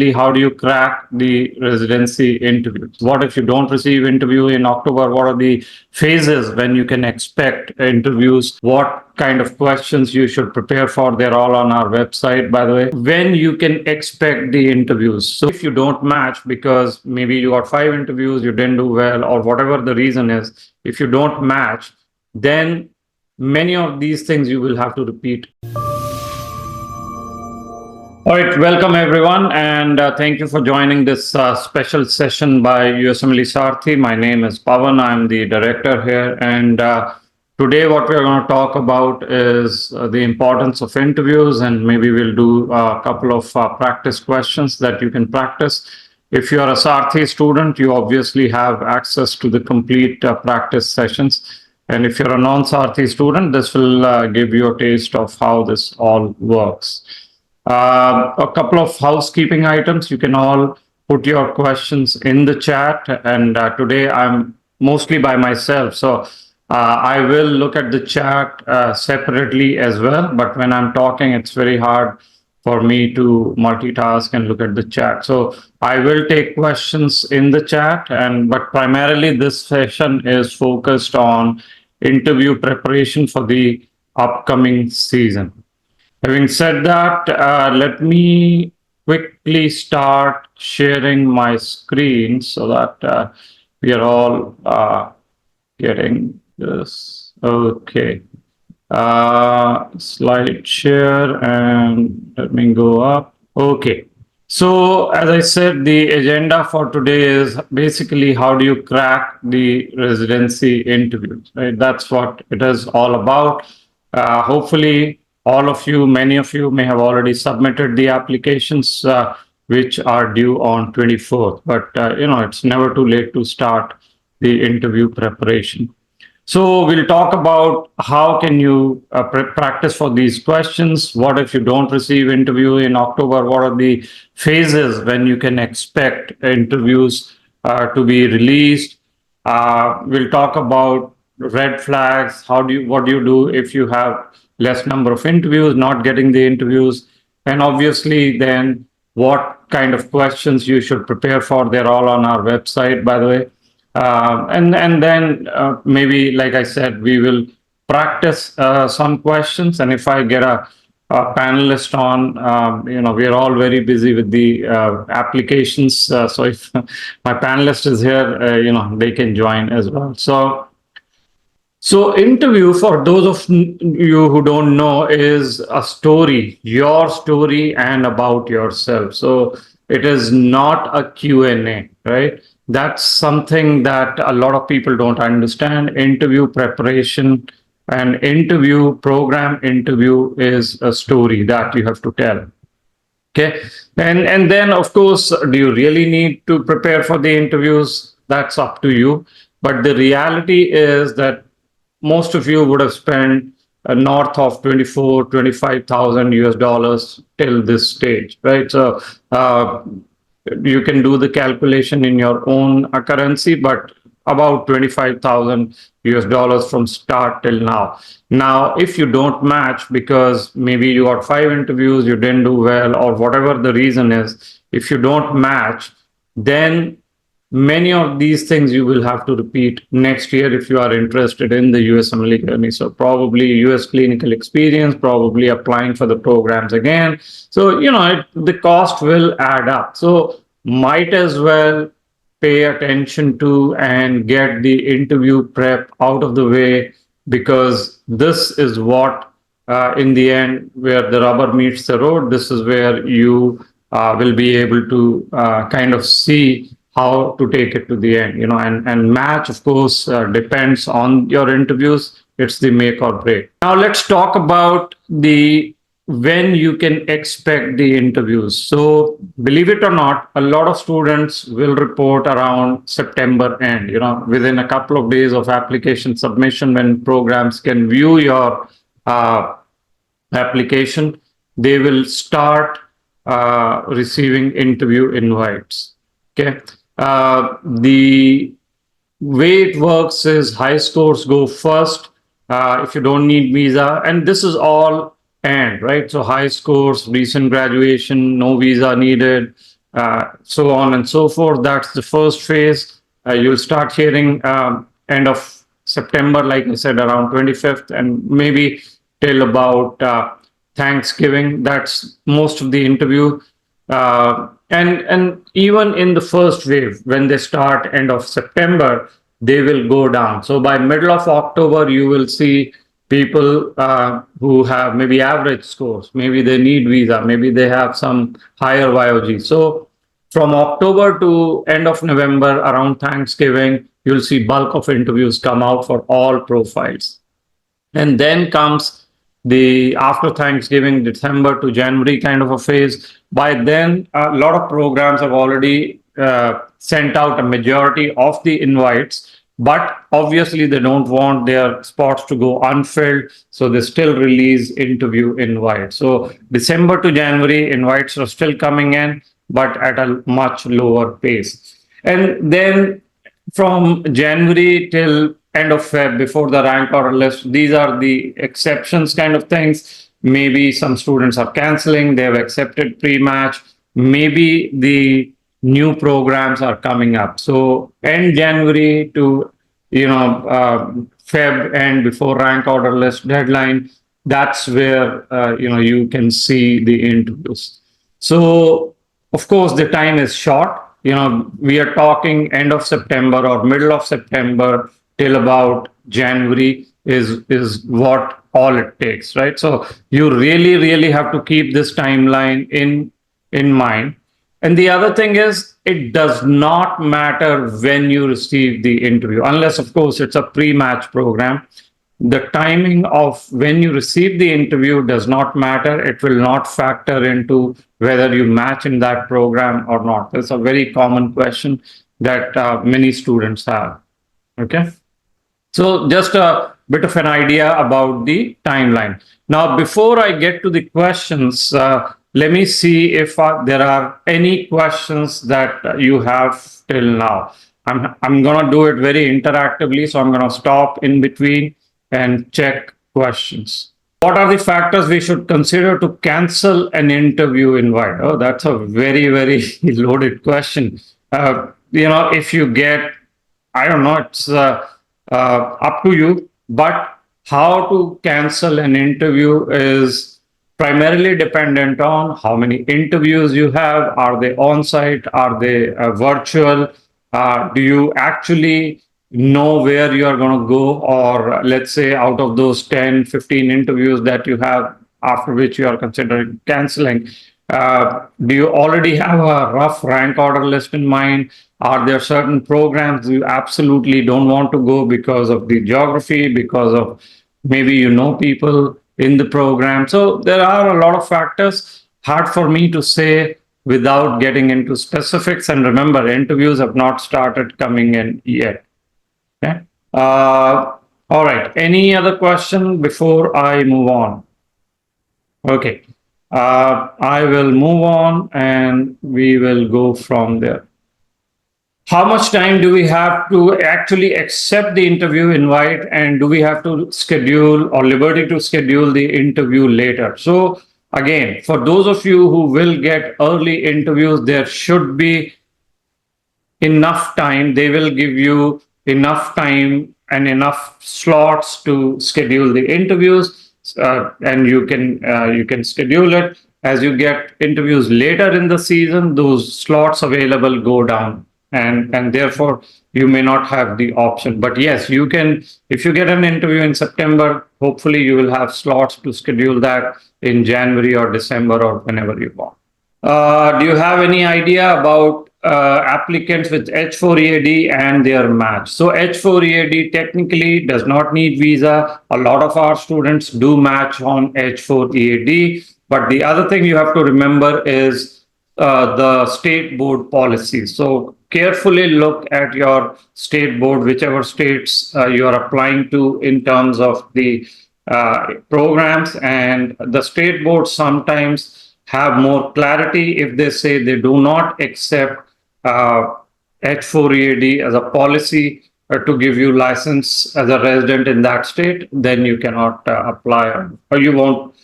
How do you crack the residency interviews? What if you don't receive interview in October? What are the phases when you can expect interviews? What kind of questions you should prepare for? They're all on our website, by the way. When you can expect the interviews. So if you don't match because maybe you got 5 interviews, you didn't do well, or whatever the reason is, if you don't match, then many of these things you will have to repeat. All right, welcome everyone, and thank you for joining this special session by USMLE Sarthi. My name is Pavan. I'm the director here, and today what we're going to talk about is the importance of interviews, and maybe we'll do a couple of practice questions that you can practice. If you're a Sarthi student, you obviously have access to the complete practice sessions. And if you're a non-Sarthi student, this will give you a taste of how this all works. A couple of housekeeping items. You can all put your questions in the chat. And today I'm mostly by myself. So I will look at the chat separately as well. But when I'm talking, it's very hard for me to multitask and look at the chat. So I will take questions in the chat, but primarily this session is focused on interview preparation for the upcoming season. Having said that, let me quickly start sharing my screen so that we are all getting this. Okay. Slide share, and let me go up. Okay. So as I said, the agenda for today is basically how do you crack the residency interviews, right? That's what it is all about. Hopefully, all of you, many of you may have already submitted the applications, which are due on 24th. But, it's never too late to start the interview preparation. So we'll talk about how can you practice for these questions. What if you don't receive interview in October? What are the phases when you can expect interviews to be released? We'll talk about red flags. What do you do if you have less number of interviews, not getting the interviews, and obviously then what kind of questions you should prepare for. They're all on our website, by the way. And then maybe, like I said, we will practice some questions. And if I get a panelist on, we're all very busy with the applications. So if my panelist is here, they can join as well. So interview, for those of you who don't know, is a story, your story and about yourself. So it is not a Q&A, right? That's something that a lot of people don't understand. Interview preparation and program interview is a story that you have to tell. Okay. And then, of course, do you really need to prepare for the interviews? That's up to you. But the reality is that most of you would have spent north of 25,000 US dollars till this stage, right? So you can do the calculation in your own currency, but about 25,000 US dollars from start till now. Now, if you don't match because maybe you got 5 interviews, you didn't do well, or whatever the reason is, if you don't match, then many of these things you will have to repeat next year if you are interested in the USMLE journey. So probably US clinical experience, probably applying for the programs again. So, the cost will add up. So might as well pay attention to and get the interview prep out of the way, because this is what, in the end, where the rubber meets the road. This is where you will be able to kind of see how to take it to the end, and match, of course, depends on your interviews. It's the make or break. Now let's talk about when you can expect the interviews. So believe it or not, a lot of students will report around September end, within a couple of days of application submission, when programs can view your application, they will start receiving interview invites. Okay. The way it works is high scores go first. If you don't need visa, and this is all right? So high scores, recent graduation, no visa needed, so on and so forth. That's the first phase. You'll start hearing end of September, like I said, around 25th, and maybe till about Thanksgiving. That's most of the interview. And even in the first wave, when they start end of September, they will go down. So by middle of October, you will see people who have maybe average scores, maybe they need visa, maybe they have some higher YOG. So from October to end of November, around Thanksgiving, you'll see bulk of interviews come out for all profiles. And then comes the after Thanksgiving, December to January kind of a phase. By then, a lot of programs have already sent out a majority of the invites, but obviously they don't want their spots to go unfilled, so they still release interview invites. So December to January, invites are still coming in, but at a much lower pace. And then from January till end of Feb, before the rank order list, these are the exceptions kind of things. Maybe some students are canceling, they have accepted pre-match. Maybe the new programs are coming up. So end January to Feb and before rank order list deadline, that's where you can see the interviews. So of course the time is short. We are talking end of September or middle of September till about January is what all it takes, right? So you really have to keep this timeline in mind. And the other thing is, it does not matter when you receive the interview, unless of course it's a pre-match program. The timing of when you receive the interview does not matter. It will not factor into whether you match in that program or not. It's a very common question that many students have. Okay. So just a bit of an idea about the timeline. Now, before I get to the questions, let me see if there are any questions that you have till now. I'm going to do it very interactively, so I'm going to stop in between and check questions. What are the factors we should consider to cancel an interview invite? Oh, that's a very loaded question. If you get, I don't know, it's up to you, but how to cancel an interview is primarily dependent on how many interviews you have. Are they on-site? Are they virtual? Do you actually know where you are going to go? Or let's say out of those 10, 15 interviews that you have, after which you are considering canceling, do you already have a rough rank order list in mind? Are there certain programs you absolutely don't want to go because of the geography, because of maybe people in the program? So there are a lot of factors. Hard for me to say without getting into specifics. And remember, interviews have not started coming in yet. Okay. All right. Any other question before I move on? Okay. I will move on and we will go from there. How much time do we have to actually accept the interview invite, and do we have to schedule or liberty to schedule the interview later? So again, for those of you who will get early interviews, there should be enough time. They will give you enough time and enough slots to schedule the interviews, and you can schedule it. As you get interviews later in the season, those slots available go down, and therefore you may not have the option. But yes, you can. If you get an interview in September, hopefully you will have slots to schedule that in January or December or whenever you want. Do you have any idea about applicants with H4EAD and their match? So H4EAD technically does not need visa. A lot of our students do match on H4EAD. But the other thing you have to remember is the state board policy. So carefully look at your state board, whichever states you are applying to in terms of the programs. And the state board sometimes have more clarity. If they say they do not accept H4EAD as a policy to give you license as a resident in that state, then you cannot apply or you won't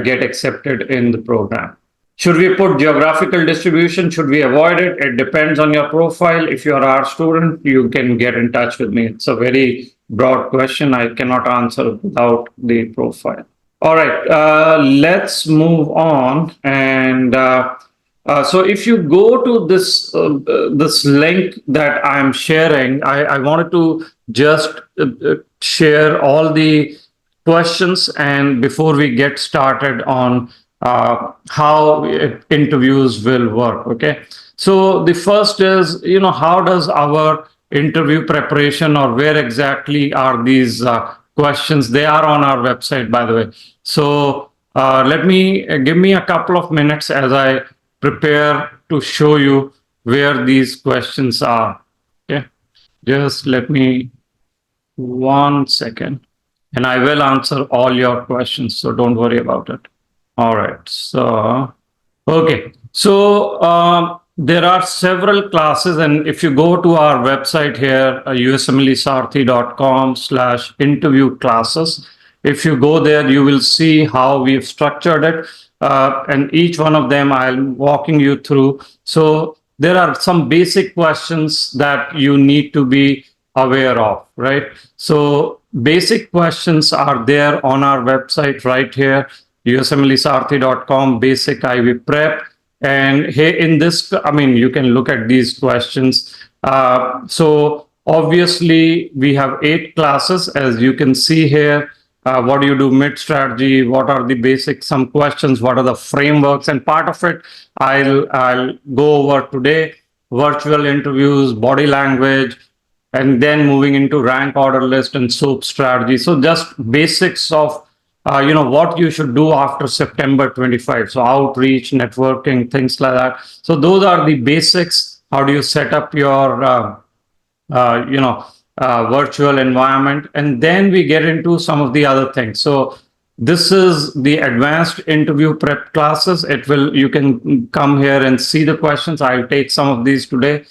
get accepted in the program. Should we put geographical distribution? Should we avoid it? It depends on your profile. If you're our student, you can get in touch with me. It's a very broad question. I cannot answer without the profile. All right, let's move on. And so if you go to this link that I'm sharing, I wanted to just share all the questions, and before we get started on how interviews will work. Okay, so the first is, how does our interview preparation, or where exactly are these questions? They are on our website, by the way. So let me give me a couple of minutes as I prepare to show you where these questions are. Okay, just let me 1 second, and I will answer all your questions, so don't worry about it. All right, so okay, so there are several classes, and if you go to our website here, usmlesarthi.com/interview classes, if you go there, you will see how we've structured it, and each one of them I'm walking you through. So there are some basic questions that you need to be aware of, right? So basic questions are there on our website right here, usmlesarthi.com, basic IV prep. And here in this, I mean, you can look at these questions. So obviously we have 8 classes, as you can see here. What do you do mid strategy? What are the basics? Some questions. What are the frameworks? And part of it, I'll go over today. Virtual interviews, body language, and then moving into rank order list and SOAP strategy. So just basics of what you should do after September 25. So outreach, networking, things like that. So those are the basics. How do you set up your virtual environment? And then we get into some of the other things. So this is the advanced interview prep classes. You can come here and see the questions. I'll take some of these today.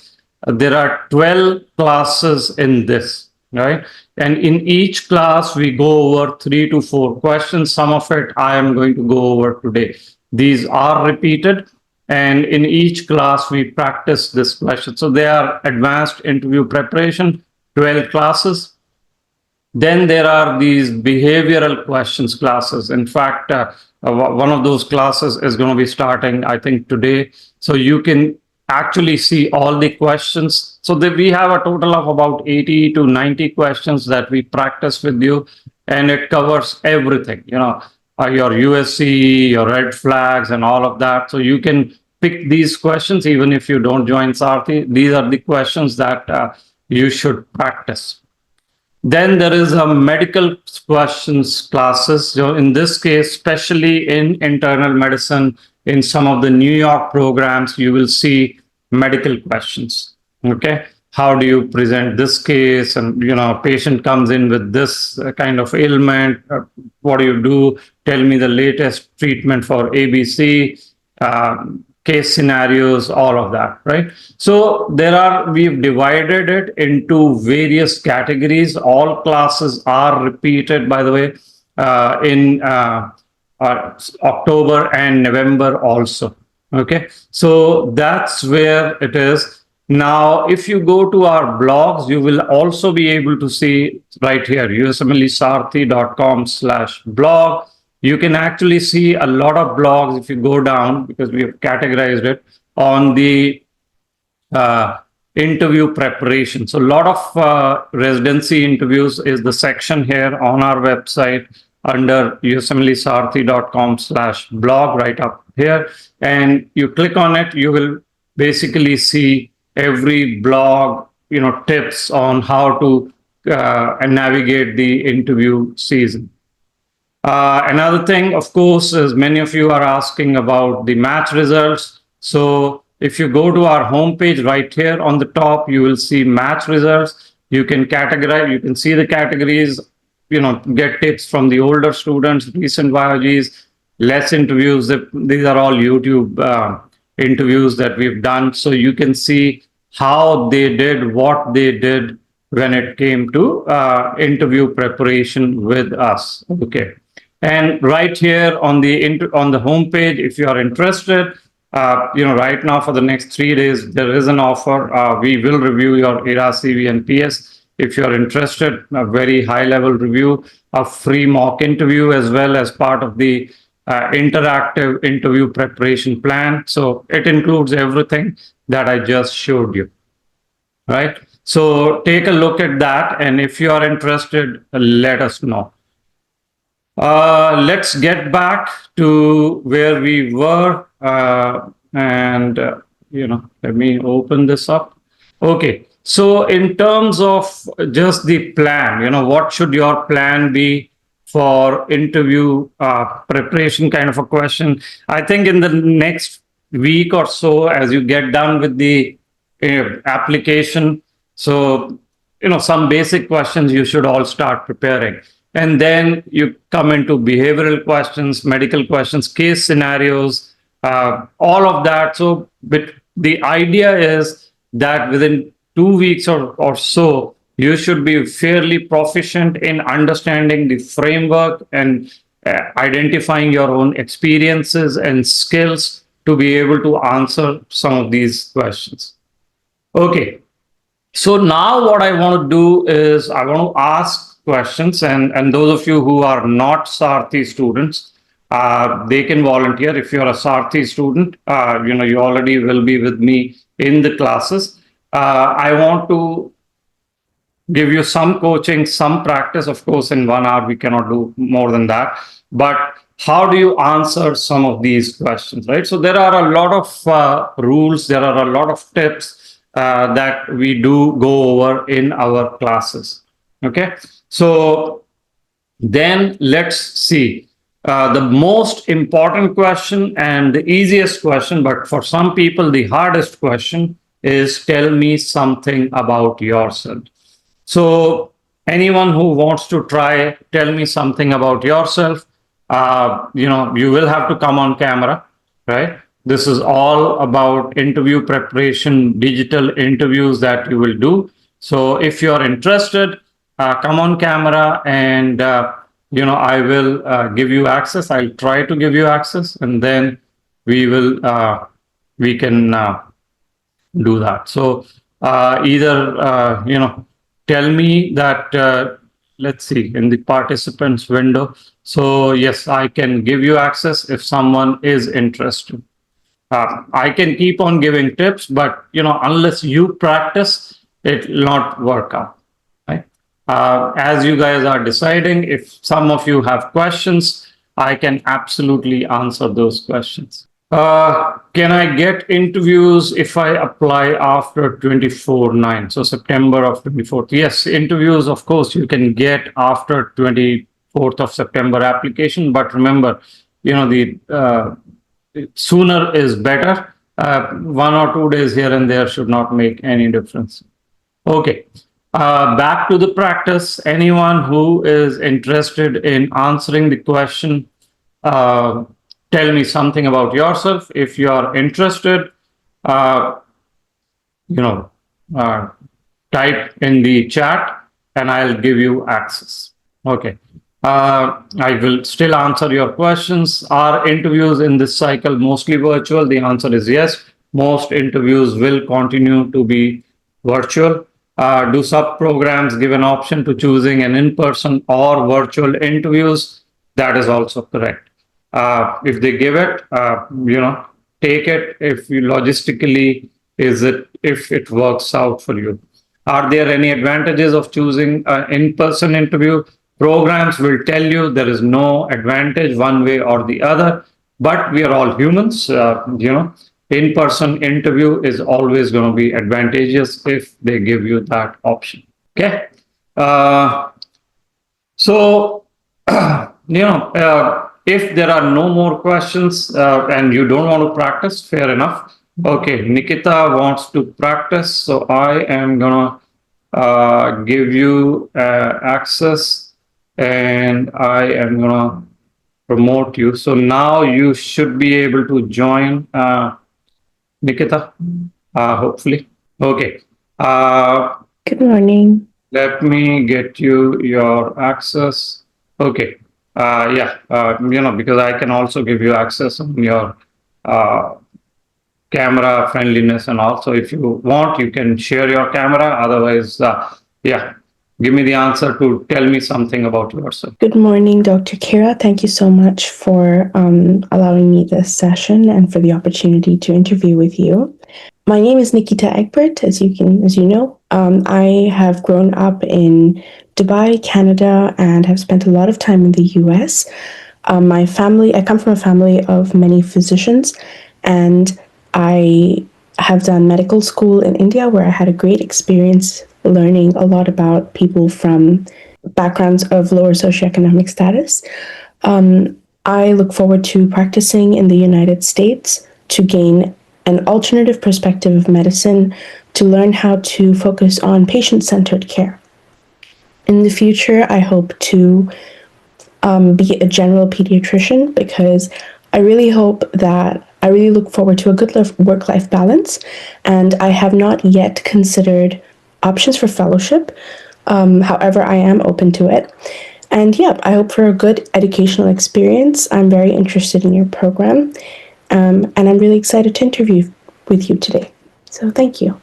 There are 12 classes in this, right? And in each class, we go over 3 to 4 questions. Some of it I am going to go over today. These are repeated, and in each class, we practice this question. So they are advanced interview preparation, 12 classes. Then there are these behavioral questions classes. In fact, one of those classes is going to be starting, I think, today. So you can actually see all the questions. So we have a total of about 80 to 90 questions that we practice with you, and it covers everything, your USC, your red flags, and all of that. So you can pick these questions even if you don't join Sarthi. These are the questions that you should practice. Then there is a medical questions classes. So in this case, especially in internal medicine, in some of the New York programs, you will see medical questions. Okay, how do you present this case? And patient comes in with this kind of ailment. What do you do? Tell me the latest treatment for ABC. Case scenarios, all of that, right? So we've divided it into various categories. All classes are repeated, by the way, in October and November also. Okay, so that's where it is. Now, if you go to our blogs, you will also be able to see right here, usmlesarthi.com/blog. You can actually see a lot of blogs if you go down, because we have categorized it on the interview preparation. So a lot of residency interviews is the section here on our website under usmlesarthi.com/blog right up here. And you click on it, you will basically see every blog, tips on how to navigate the interview season. Another thing, of course, is many of you are asking about the match results. So if you go to our homepage right here on the top, you will see match results. You can categorize, you can see the categories, get tips from the older students, recent YOGs, less interviews. These are all YouTube interviews that we've done. So you can see how they did, what they did when it came to interview preparation with us. Okay. And right here on the homepage, if you are interested, right now for the next 3 days, there is an offer. We will review your ERA, CV, and PS. If you are interested, a very high level review, a free mock interview, as well as part of the interactive interview preparation plan. So it includes everything that I just showed you, right? So take a look at that. And if you are interested, let us know. Let's get back to where we were. Let me open this up. Okay. So in terms of just the plan, what should your plan be for interview preparation kind of a question? I think in the next week or so, as you get done with the application, so, some basic questions you should all start preparing. And then you come into behavioral questions, medical questions, case scenarios, all of that. So, but the idea is that within 2 weeks or so, you should be fairly proficient in understanding the framework and identifying your own experiences and skills to be able to answer some of these questions. Okay. So now what I want to do is I want to ask questions, and those of you who are not Sarthi students, they can volunteer. If you're a Sarthi student, you already will be with me in the classes. I want to give you some coaching, some practice. Of course, in 1 hour, we cannot do more than that. But how do you answer some of these questions, right? So there are a lot of rules, there are a lot of tips that we do go over in our classes. Okay. So then let's see. The most important question and the easiest question, but for some people, the hardest question is tell me something about yourself. So anyone who wants to try, tell me something about yourself. You will have to come on camera, right? This is all about interview preparation, digital interviews that you will do. So if you're interested, come on camera and, I will give you access. I'll try to give you access, and then we can do that. So either, tell me that, let's see, in the participants window. So yes, I can give you access if someone is interested. I can keep on giving tips, but unless you practice, it will not work out. Right? As you guys are deciding, if some of you have questions, I can absolutely answer those questions. Can I get interviews if I apply after 24/9? So September of 24th. Yes, interviews, of course, you can get after 24th of September application. But remember, the sooner is better. 1 or 2 days here and there should not make any difference. Okay. Back to the practice. Anyone who is interested in answering the question, tell me something about yourself. If you are interested, type in the chat and I'll give you access. Okay. I will still answer your questions. Are interviews in this cycle mostly virtual? The answer is yes. Most interviews will continue to be virtual. Do sub-programs give an option to choosing an in-person or virtual interviews? That is also correct. If they give it, take it. If you logistically, if it works out for you. Are there any advantages of choosing an in-person interview? Programs will tell you there is no advantage one way or the other, but we are all humans. In-person interview is always going to be advantageous if they give you that option. Okay. If there are no more questions and you don't want to practice, fair enough. Okay, Nikita wants to practice, so I am gonna give you access, and I am gonna promote you. So now you should be able to join, Nikita, hopefully. Okay. Good morning. Let me get you your access. Okay. because I can also give you access on your uh, camera friendliness and also if you want, you can share your camera. Otherwise, give me the answer to tell me something about yourself. Good morning, Dr. Kira. Thank you so much for allowing me this session and for the opportunity to interview with you. My name is Nikita Egbert, as you know. I have grown up in Dubai, Canada, and have spent a lot of time in the U.S. I come from a family of many physicians, and I have done medical school in India, where I had a great experience learning a lot about people from backgrounds of lower socioeconomic status. I look forward to practicing in the United States to gain an alternative perspective of medicine, to learn how to focus on patient centered care. In the future, I hope to be a general pediatrician because I really look forward to a good work life balance. And I have not yet considered options for fellowship. However, I am open to it. And yeah, I hope for a good educational experience. I'm very interested in your program. And I'm really excited to interview with you today. So thank you.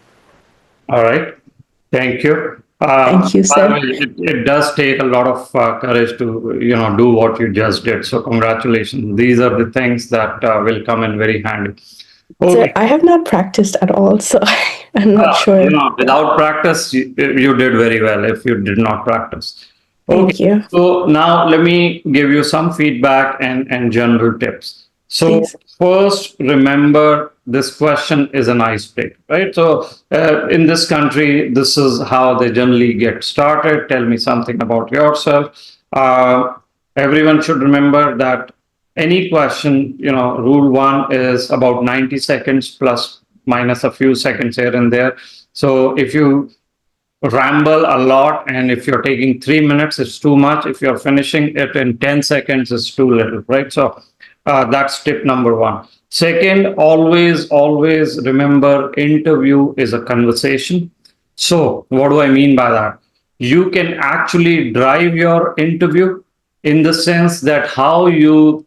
All right. Thank you. Thank you, By the way, sir. it does take a lot of courage to, do what you just did. So congratulations. These are the things that will come in very handy. Sir, Okay. I have not practiced at all, so I'm not sure. Without practice, you did very well if you did not practice. Okay. Thank you. So now let me give you some feedback and general tips. So Please. first, remember this question is an icebreaker, right? So in this country, this is how they generally get started. Tell me something about yourself. Everyone should remember that any question, rule one is about 90 seconds plus minus a few seconds here and there. So if you ramble a lot and if you're taking 3 minutes, it's too much. If you're finishing it in 10 seconds, it's too little, right? So that's tip number one. Second, always remember interview is a conversation. So what do I mean by that? You can actually drive your interview in the sense that how you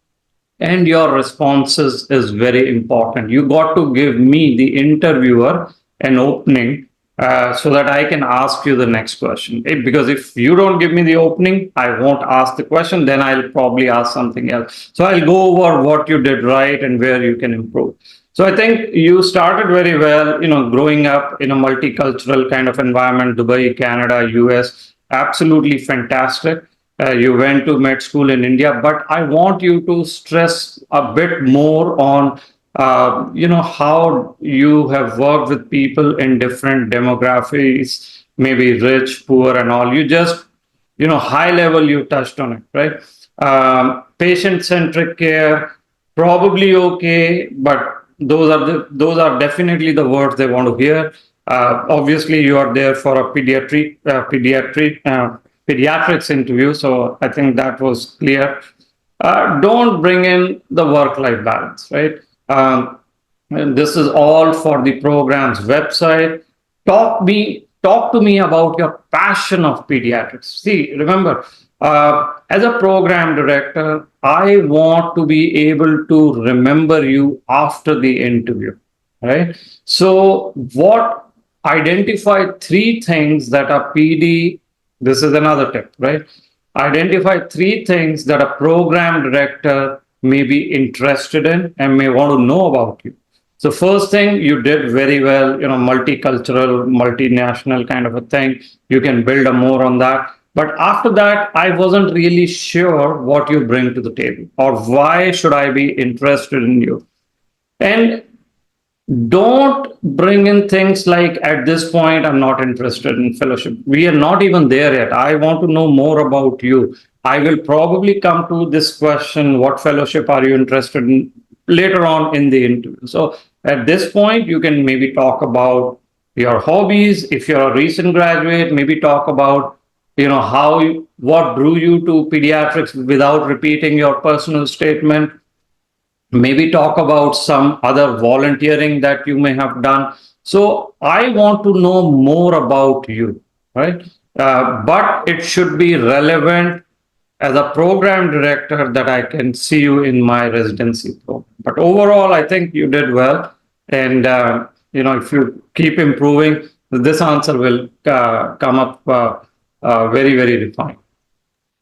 and your responses is very important. You got to give me, the interviewer, an opening so that I can ask you the next question. Because if you don't give me the opening, I won't ask the question, then I'll probably ask something else. So I'll go over what you did right and where you can improve. So I think you started very well, growing up in a multicultural kind of environment, Dubai, Canada, US, absolutely fantastic. You went to med school in India, but I want you to stress a bit more on, how you have worked with people in different demographics, maybe rich, poor, and all. You just, high level, you touched on it, right? Patient centric care, probably okay, but those are definitely the words they want to hear. Obviously, you are there for a pediatrics interview, so I think that was clear. Don't bring in the work-life balance, right? And this is all for the program's website. Talk to me about your passion of pediatrics. See, remember, as a program director, I want to be able to remember you after the interview, right? So, what identify three things that a PD, this is another tip, right? Identify three things that a program director may be interested in and may want to know about you. So first thing, you did very well, multicultural, multinational kind of a thing. You can build a more on that. But after that, I wasn't really sure what you bring to the table or why should I be interested in you. And don't bring in things like, at this point, I'm not interested in fellowship. We are not even there yet. I want to know more about you. I will probably come to this question, what fellowship are you interested in, later on in the interview. So at this point, you can maybe talk about your hobbies. If you're a recent graduate, maybe talk about, what drew you to pediatrics without repeating your personal statement. Maybe talk about some other volunteering that you may have done. So I want to know more about you, right? But it should be relevant as a program director that I can see you in my residency program. But overall, I think you did well. And, if you keep improving, this answer will come up very, very refined.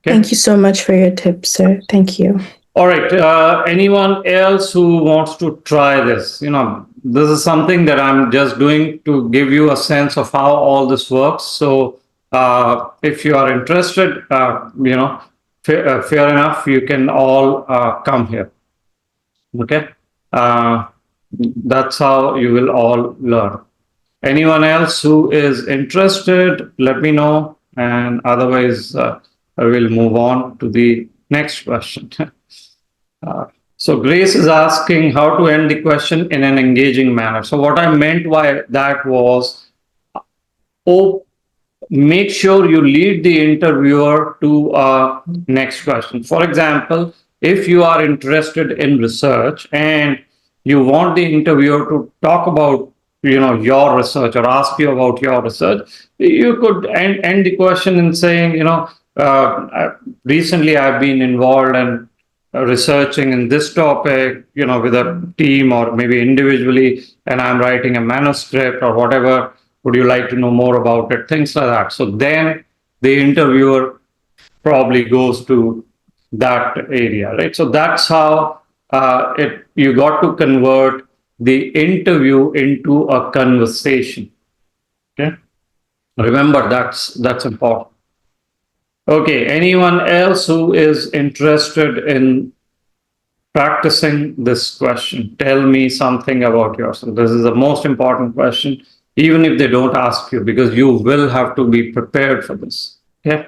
Okay. Thank you so much for your tips, sir. Thank you. All right. Anyone else who wants to try this? This is something that I'm just doing to give you a sense of how all this works. So, if you are interested, fair enough, you can all come here. Okay. That's how you will all learn. Anyone else who is interested, let me know. And otherwise, I will move on to the next question. So Grace is asking how to end the question in an engaging manner. So what I meant by that was, make sure you lead the interviewer to a next question. For example, if you are interested in research and you want the interviewer to talk about your research or ask you about your research, you could end the question in saying, recently I've been involved in researching in this topic, with a team or maybe individually, and I'm writing a manuscript or whatever. Would you like to know more about it? Things like that. So then the interviewer probably goes to that area, right? So that's how you got to convert the interview into a conversation. Okay, remember that's important. Okay, anyone else who is interested in practicing this question? Tell me something about yourself. This is the most important question, even if they don't ask you, because you will have to be prepared for this. Okay.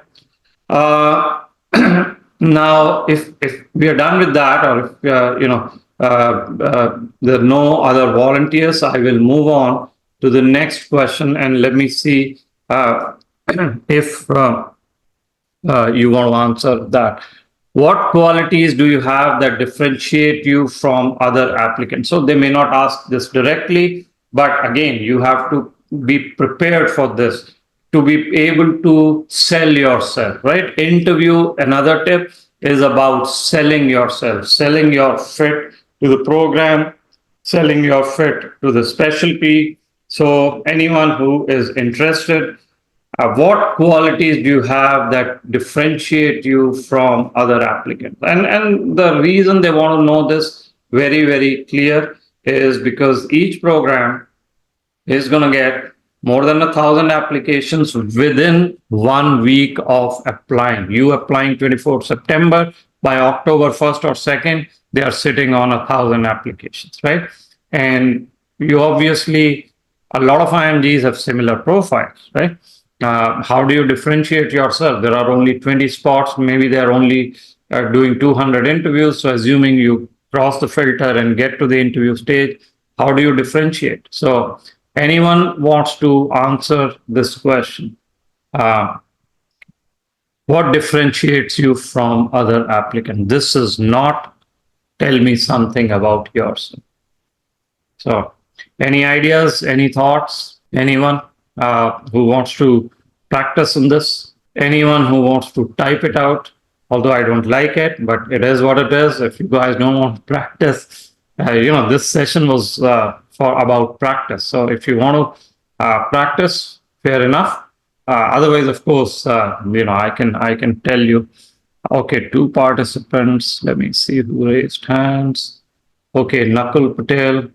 Now, if we are done with that, or if there are no other volunteers, I will move on to the next question, and let me see if you want to answer that. What qualities do you have that differentiate you from other applicants? So they may not ask this directly, but again, you have to be prepared for this to be able to sell yourself, right? Interview, another tip is about selling yourself, selling your fit to the program, selling your fit to the specialty. So anyone who is interested, what qualities do you have that differentiate you from other applicants? And the reason they want to know this very, very clear is because each program is going to get more than 1,000 applications within 1 week of applying. You applying 24th September, by October 1st or 2nd, they are sitting on 1,000 applications, right? And you obviously, a lot of IMGs have similar profiles, right? How do you differentiate yourself? There are only 20 spots. Maybe they're only doing 200 interviews. So assuming you cross the filter and get to the interview stage, how do you differentiate? So anyone wants to answer this question? What differentiates you from other applicants? This is not tell me something about yourself. So any ideas, any thoughts? Anyone who wants to practice on this? Anyone who wants to type it out? Although I don't like it, but it is what it is. If you guys don't want to practice, this session was for about practice. So if you want to practice, fair enough. Otherwise, of course, I can tell you. Okay, 2 participants. Let me see who raised hands. Okay, Nakul Patel.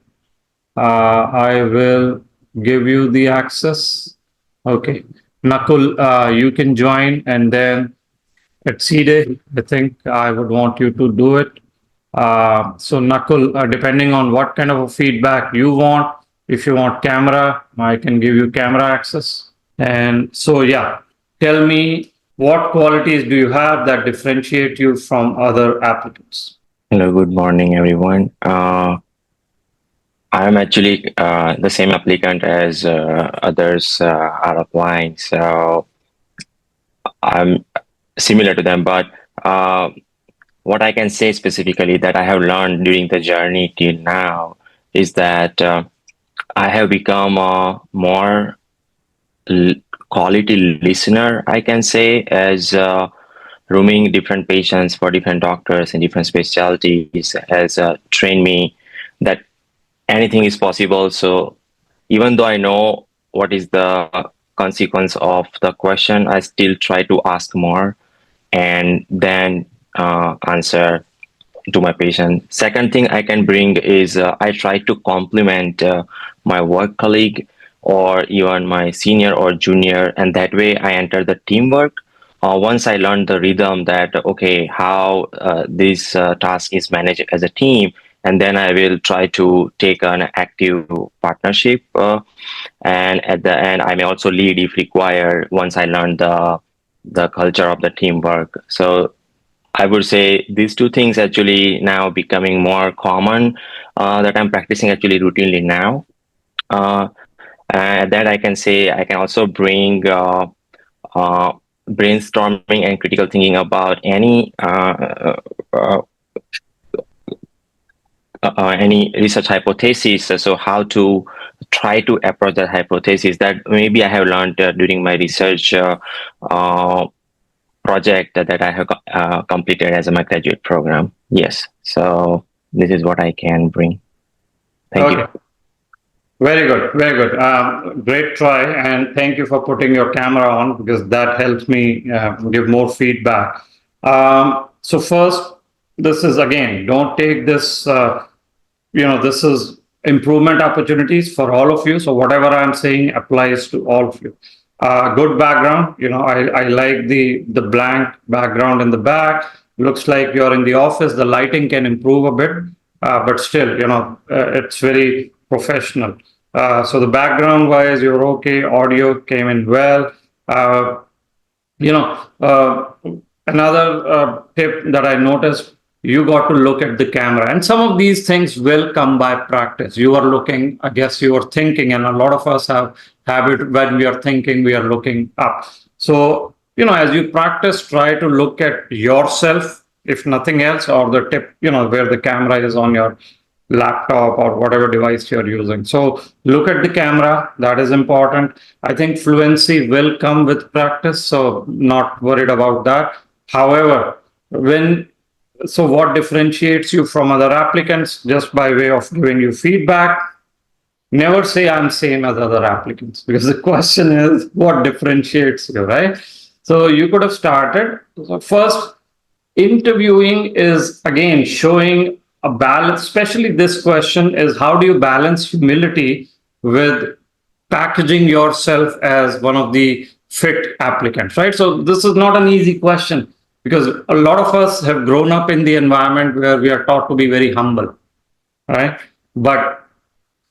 I will give you the access. Okay, Nakul, you can join, and then at CDE, I think I would want you to do it. So Nakul, depending on what kind of a feedback you want, if you want camera, I can give you camera access. And so, yeah, tell me what qualities do you have that differentiate you from other applicants? Hello, good morning, everyone. I'm actually the same applicant as others are applying, so I'm similar to them. But what I can say specifically that I have learned during the journey till now is that I have become a more quality listener, I can say, as rooming different patients for different doctors and different specialties has trained me that anything is possible. So even though I know what is the consequence of the question, I still try to ask more and then answer to my patient. Second thing I can bring is I try to complement my work colleague or even my senior or junior, and that way I enter the teamwork. Once I learn the rhythm that okay how this task is managed as a team, and then I will try to take an active partnership. And at the end, I may also lead if required. Once I learn the culture of the teamwork, so I would say these two things actually now becoming more common that I'm practicing actually routinely now. Uh, and that I can say I can also bring uh, brainstorming and critical thinking about any research hypothesis. So how to try to approach that hypothesis that maybe I have learned during my research uh, project that I have completed as my graduate program. Yes. So this is what I can bring. Thank you. Very good, very good. Great try, and thank you for putting your camera on because that helps me give more feedback. So first, this is again, don't take this. This is improvement opportunities for all of you. So whatever I'm saying applies to all of you. Good background. I like the blank background in the back. Looks like you're in the office. The lighting can improve a bit, but still, it's very professional. So the background wise, you're okay. Audio came in well. Uh, you know, uh, Another tip that I noticed, you got to look at the camera, and some of these things will come by practice. You are looking, I guess you are thinking, and a lot of us have habit when we are thinking, we are looking up. So, as you practice, try to look at yourself, if nothing else, or the tip, where the camera is on your laptop or whatever device you're using. So look at the camera. That is important. I think fluency will come with practice. So not worried about that. However, what differentiates you from other applicants, just by way of giving you feedback, never say I'm same as other applicants, because the question is what differentiates you, right? So you could have started. So first, interviewing is again showing a balance. Especially this question is, how do you balance humility with packaging yourself as one of the fit applicants, right? So this is not an easy question, because a lot of us have grown up in the environment where we are taught to be very humble, right? But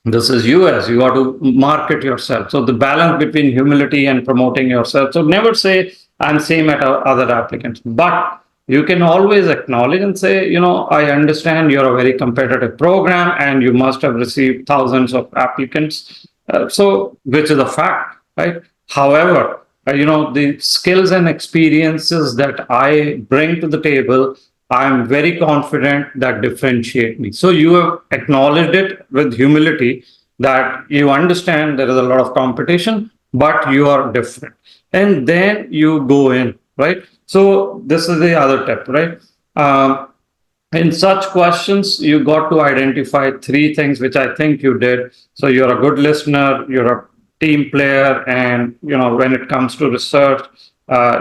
this is US, you got to market yourself. So the balance between humility and promoting yourself. So never say I'm same at other applicants, but you can always acknowledge and say, I understand you're a very competitive program and you must have received thousands of applicants. So which is a fact, right? However, the skills and experiences that I bring to the table, I'm very confident that differentiate me. So you have acknowledged it with humility, that you understand there is a lot of competition, but you are different. And then you go in, right? So this is the other tip, right? In such questions, you got to identify three things, which I think you did. So you're a good listener, you're a team player, and when it comes to research,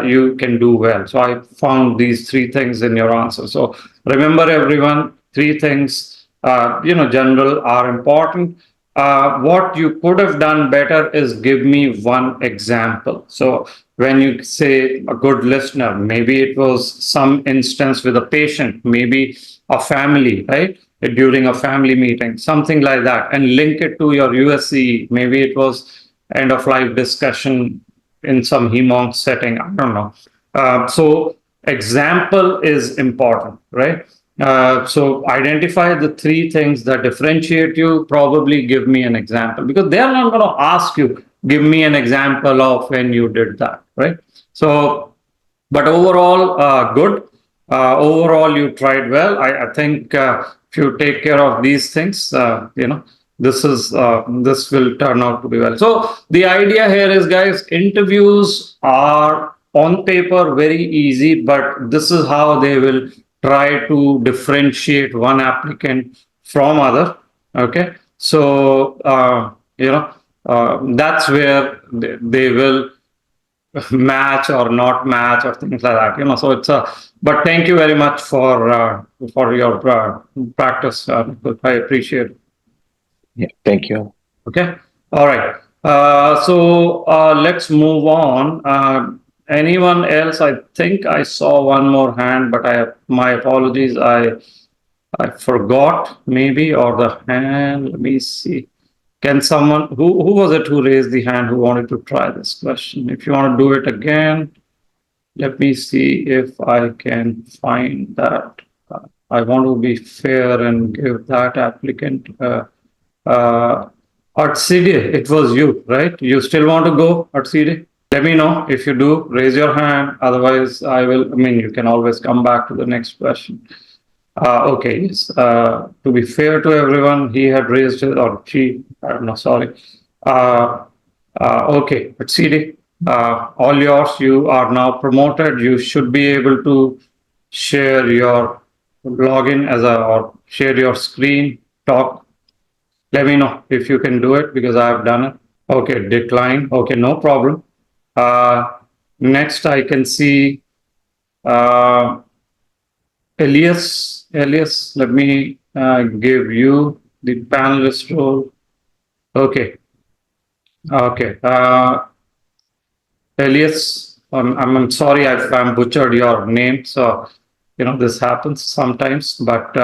you can do well. So I found these three things in your answer. So remember, everyone, three things, general are important. What you could have done better is give me one example. So when you say a good listener, maybe it was some instance with a patient, maybe a family, right? During a family meeting, something like that, and link it to your USC. Maybe it was end of life discussion in some HEMONC setting. I don't know. So example is important, right? So identify the three things that differentiate you. Probably give me an example, because they're not going to ask you, give me an example of when you did that, right? So, but overall, good. Overall, you tried well. I think if you take care of these things, this will turn out to be well. So the idea here is, guys, interviews are on paper very easy, but this is how they will try to differentiate one applicant from other. Okay, so that's where they will match or not match or things like that. So it's a. But thank you very much for your practice. I appreciate it. Yeah, thank you. Okay. All right. So let's move on. Anyone else? I think I saw one more hand, but my apologies. I forgot maybe, or the hand. Let me see. Can someone who was it who raised the hand who wanted to try this question? If you want to do it again, let me see if I can find that. I want to be fair and give that applicant. Artside, it was you, right? You still want to go, Artside? Let me know if you do. Raise your hand. Otherwise, you can always come back to the next question. Okay, yes. To be fair to everyone, he had raised it, or she, I don't know, sorry. Okay, but CD, all yours, you are now promoted. You should be able to share your login or share your screen, talk. Let me know if you can do it because I've done it. Okay, decline. Okay, no problem. Next, I can see Elias, let me give you the panelist role. Okay. Elias, I'm sorry if I'm butchered your name. So, this happens sometimes, but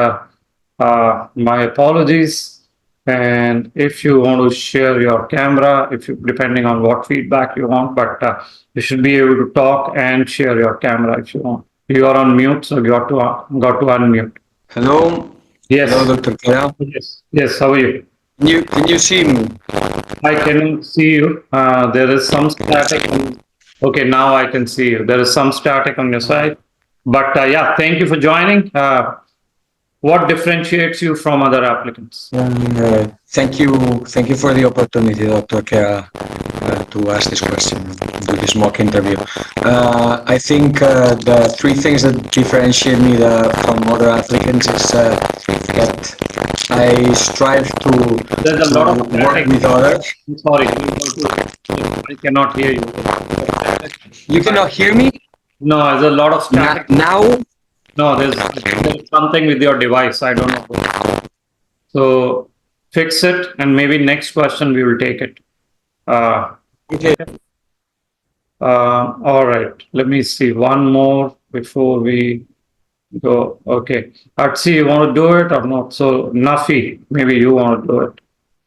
my apologies. And if you want to share your camera, depending on what feedback you want, but you should be able to talk and share your camera if you want. You are on mute, so you got to unmute. Hello. Yes. Hello, Dr. Kara. Yes. How are you? Can you see me? I can see you. There is some static. Okay, now I can see you. There is some static on your side. But yeah, thank you for joining. What differentiates you from other applicants? Thank you for the opportunity, Dr. Kara, to ask this question, do this mock interview. I think the three things that differentiate me from other applicants is that I strive to work with others. Sorry, I cannot hear you. You cannot hear me? No, there's a lot of static. Now? No, there's something with your device. I don't know. So fix it, and maybe next question we will take it. Okay. All right. Let me see one more before we go. Okay. Artsy, you want to do it or not? So Nafi, maybe you want to do it.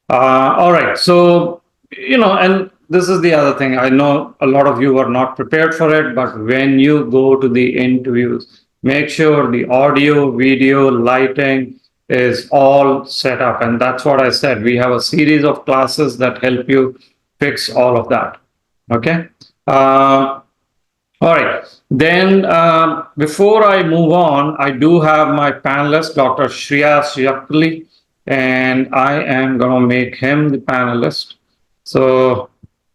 All right. So, and this is the other thing. I know a lot of you are not prepared for it, but when you go to the interviews, make sure the audio, video, lighting is all set up. And that's what I said. We have a series of classes that help you fix all of that. Okay. All right. Then before I move on, I do have my panelist, Dr. Shreyas Yakli, and I am going to make him the panelist. So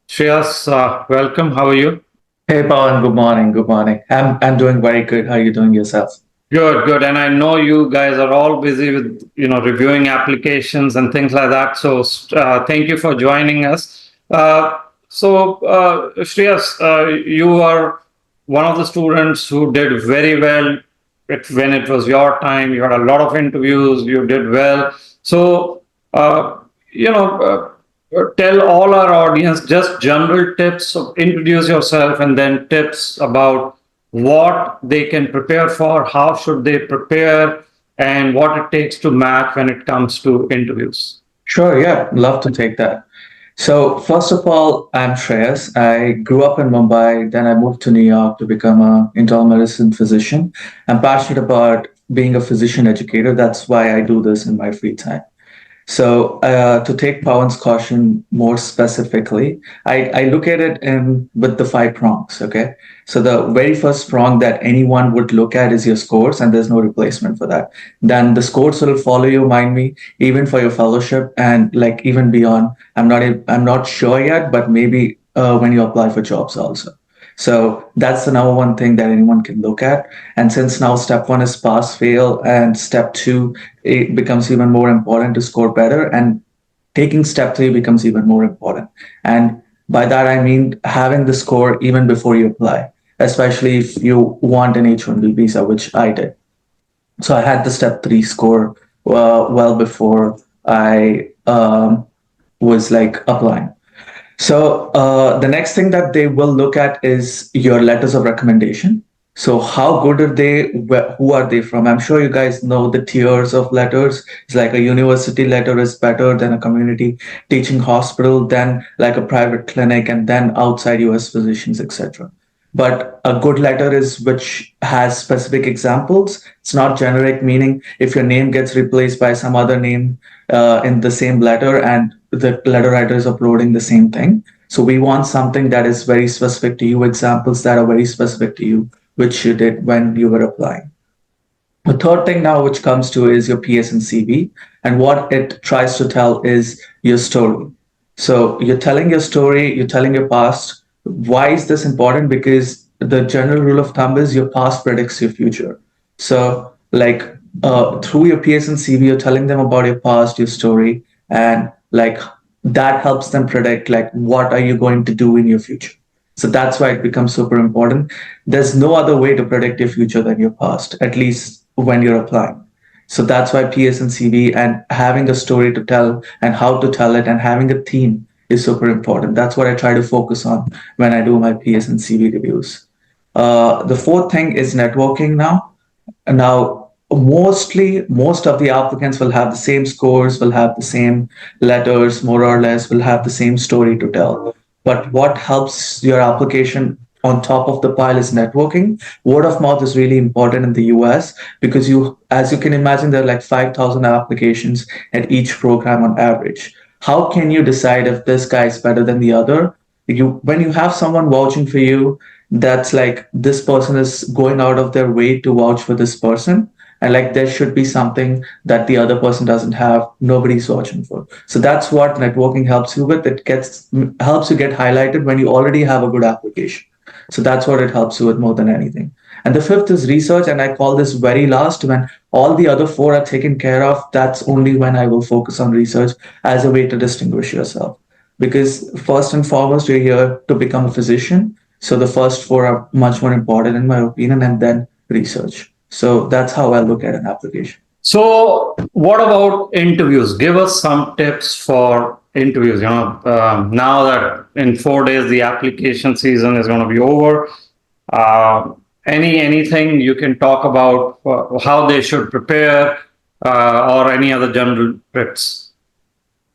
Shreyas, welcome. How are you? Hey, Pawan. Good morning. Good morning. I'm doing very good. How are you doing yourself? Good. And I know you guys are all busy with reviewing applications and things like that. So thank you for joining us. So Shreyas, you are one of the students who did very well when it was your time. You had a lot of interviews. You did well. So tell all our audience just general tips. So introduce yourself and then tips about what they can prepare for, how should they prepare, and what it takes to match when it comes to interviews. Sure, yeah, love to take that. So first of all, I'm Shreyas. I grew up in Mumbai, then I moved to New York to become an internal medicine physician. I'm passionate about being a physician educator. That's why I do this in my free time. So to take Pawan's caution more specifically, I look at it with the 5 prongs, okay? So the very first prong that anyone would look at is your scores, and there's no replacement for that. Then the scores will follow you, mind me, even for your fellowship and like even beyond. I'm not sure yet, but maybe when you apply for jobs also. So that's the number one thing that anyone can look at. And since now step one is pass, fail, and step two, it becomes even more important to score better. And taking step three becomes even more important. And by that, I mean having the score even before you apply, especially if you want an H-1B visa, which I did. So I had the step three score well before I was like applying. So the next thing that they will look at is your letters of recommendation. So how good are they? Who are they from? I'm sure you guys know the tiers of letters. It's like a university letter is better than a community teaching hospital, then like a private clinic, and then outside US physicians, etc. But a good letter is which has specific examples. It's not generic, meaning if your name gets replaced by some other name in the same letter and the letter writer is uploading the same thing. So we want something that is very specific to you, examples that are very specific to you, which you did when you were applying. The third thing now which comes to is your PS and CV, and what it tries to tell is your story. So you're telling your story, you're telling your past. Why is this important? Because the general rule of thumb is your past predicts your future. So like through your PS and CV, you're telling them about your past, your story, and like that helps them predict like what are you going to do in your future. So that's why it becomes super important. There's no other way to predict your future than your past, at least when you're applying. So that's why PS and CV and having a story to tell and how to tell it and having a theme is super important. That's what I try to focus on when I do my PS and CV reviews. The fourth thing is networking now. Now, most of the applicants will have the same scores, will have the same letters, more or less, will have the same story to tell. But what helps your application on top of the pile is networking. Word of mouth is really important in the US because as you can imagine, there are like 5,000 applications at each program on average. How can you decide if this guy is better than the other? When you have someone vouching for you, that's like this person is going out of their way to vouch for this person, and like there should be something that the other person doesn't have, nobody's vouching for. So that's what networking helps you with. It helps you get highlighted when you already have a good application. So that's what it helps you with more than anything. And the fifth is research, and I call this very last. When all the other four are taken care of, that's only when I will focus on research as a way to distinguish yourself. Because first and foremost, you're here to become a physician. So the first four are much more important in my opinion, and then research. So that's how I look at an application. So, what about interviews? Give us some tips for interviews. Now that in 4 days the application season is going to be over, anything you can talk about how they should prepare or any other general tips?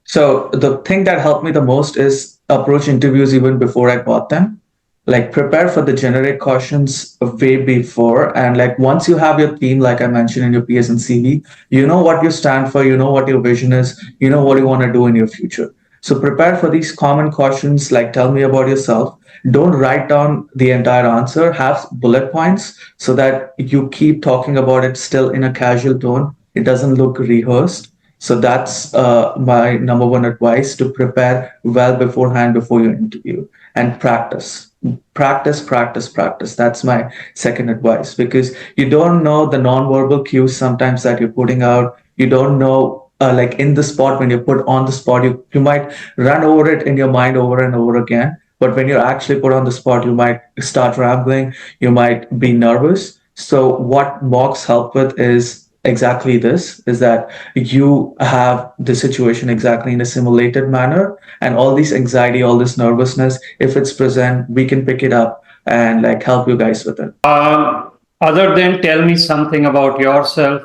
So the thing that helped me the most is approach interviews even before I got them. Like prepare for the generic questions way before. And like once you have your theme, like I mentioned in your PS and CV, you know what you stand for, you know what your vision is, you know what you want to do in your future. So prepare for these common questions like tell me about yourself. Don't write down the entire answer, have bullet points so that you keep talking about it still in a casual tone. It doesn't look rehearsed. So that's my number one advice, to prepare well beforehand before your interview, and practice. That's my second advice, because you don't know the non-verbal cues sometimes that you're putting out. You don't know like in the spot, when you're put on the spot, you might run over it in your mind over and over again. But when you're actually put on the spot, you might start rambling, you might be nervous. So what mocks help with is exactly this, is that you have the situation exactly in a simulated manner, and all this anxiety, all this nervousness, if it's present, we can pick it up and like help you guys with it. Other than tell me something about yourself,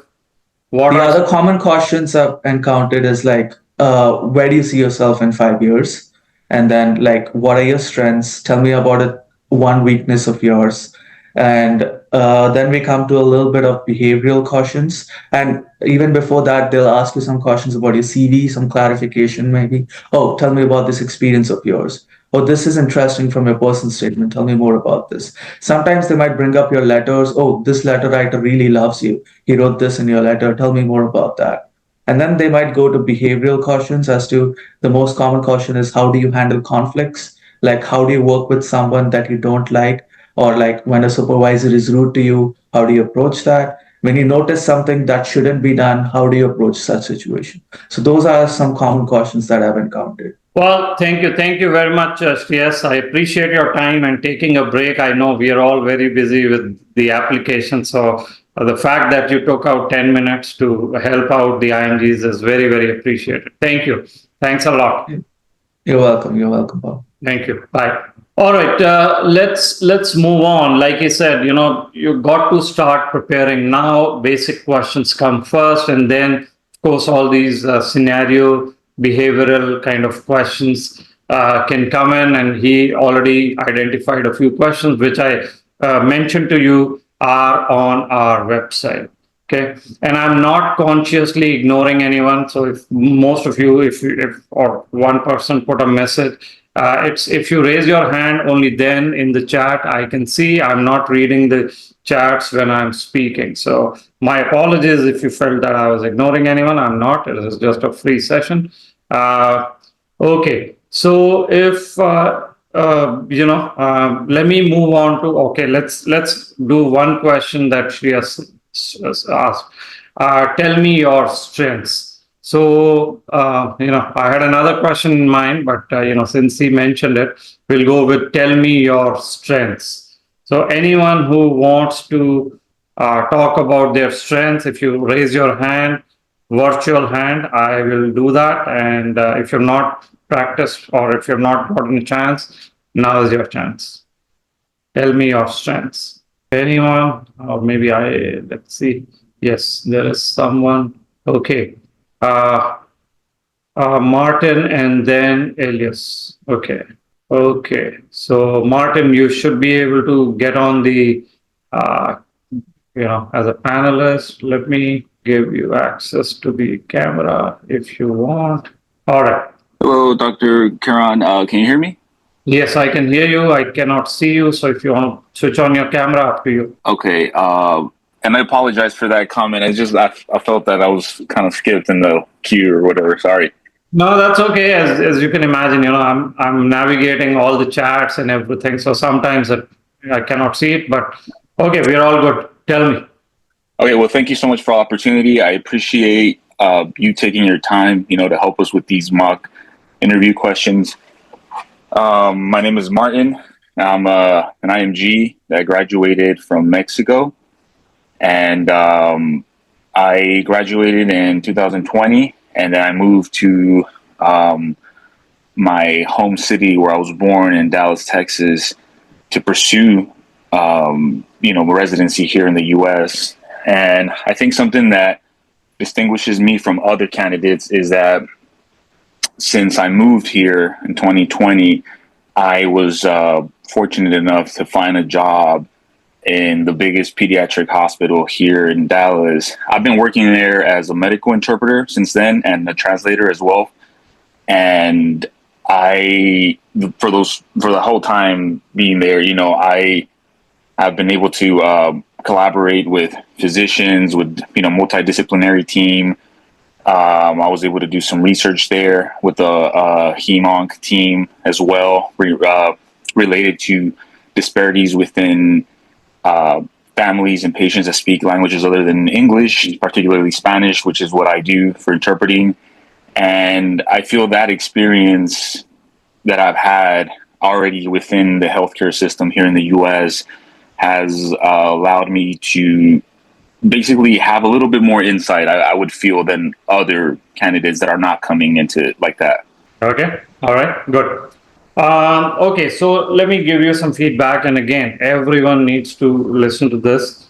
what The are other common questions I've encountered is like, where do you see yourself in 5 years? And then like, what are your strengths? Tell me about it, one weakness of yours. And then we come to a little bit of behavioral questions. And even before that, they'll ask you some questions about your CV, some clarification maybe. Oh, tell me about this experience of yours. Oh, this is interesting from your personal statement. Tell me more about this. Sometimes they might bring up your letters. Oh, this letter writer really loves you. He wrote this in your letter. Tell me more about that. And then they might go to behavioral questions as to the most common question is how do you handle conflicts? Like, how do you work with someone that you don't like? Or like when a supervisor is rude to you, how do you approach that? When you notice something that shouldn't be done, how do you approach such situation? So those are some common questions that I've encountered. Well, thank you. Thank you very much, Shreyas. I appreciate your time and taking a break. I know we are all very busy with the application. So the fact that you took out 10 minutes to help out the IMGs is very, very appreciated. Thank you. Thanks a lot. You're welcome. You're welcome, Bob. Thank you. Bye. All right. Let's move on. Like I said, you got to start preparing now. Basic questions come first, and then, of course, all these scenario, behavioral kind of questions can come in. And he already identified a few questions, which I mentioned to you are on our website. Okay, and I'm not consciously ignoring anyone. So if most of you, if or one person put a message, it's if you raise your hand, only then in the chat I can see. I'm not reading the chats when I'm speaking. So my apologies if you felt that I was ignoring anyone. I'm not. It is just a free session. Okay, so if let me move on to let's do one question that she has asked. Tell me your strengths. So I had another question in mind, but since he mentioned it, we'll go with tell me your strengths. So anyone who wants to talk about their strengths, if you raise your hand, virtual hand, I will do that. And if you've not practiced or if you've not gotten a chance, now is your chance. Tell me your strengths. Anyone? Or maybe let's see. Yes, there is someone. Okay. Martin and then Elias. Okay. Okay. So Martin, you should be able to get on the, as a panelist. Let me give you access to the camera if you want. All right. Hello, Dr. Karan. Can you hear me? Yes, I can hear you. I cannot see you. So if you want to switch on your camera, up to you. Okay. And I apologize for that comment. I felt that I was kind of skipped in the queue or whatever. Sorry. No, that's okay. As you can imagine, I'm navigating all the chats and everything. So sometimes I cannot see it, but okay, we're all good. Tell me. Okay. Well, thank you so much for the opportunity. I appreciate you taking your time, to help us with these mock interview questions. My name is Martin. I'm an IMG that graduated from Mexico. And I graduated in 2020. And then I moved to my home city where I was born in Dallas, Texas, to pursue, residency here in the U.S. And I think something that distinguishes me from other candidates is that since I moved here in 2020, I was fortunate enough to find a job in the biggest pediatric hospital here in Dallas. I've been working there as a medical interpreter since then and a translator as well. And for the whole time being there, I have been able to collaborate with physicians, with, multidisciplinary team. I was able to do some research there with the hem-onc team as well, related to disparities within families and patients that speak languages other than English, particularly Spanish, which is what I do for interpreting. And I feel that experience that I've had already within the healthcare system here in the U.S. has allowed me to basically have a little bit more insight, I would feel, than other candidates that are not coming into it like that. Okay. All right. Good. Okay. So let me give you some feedback. And again, everyone needs to listen to this.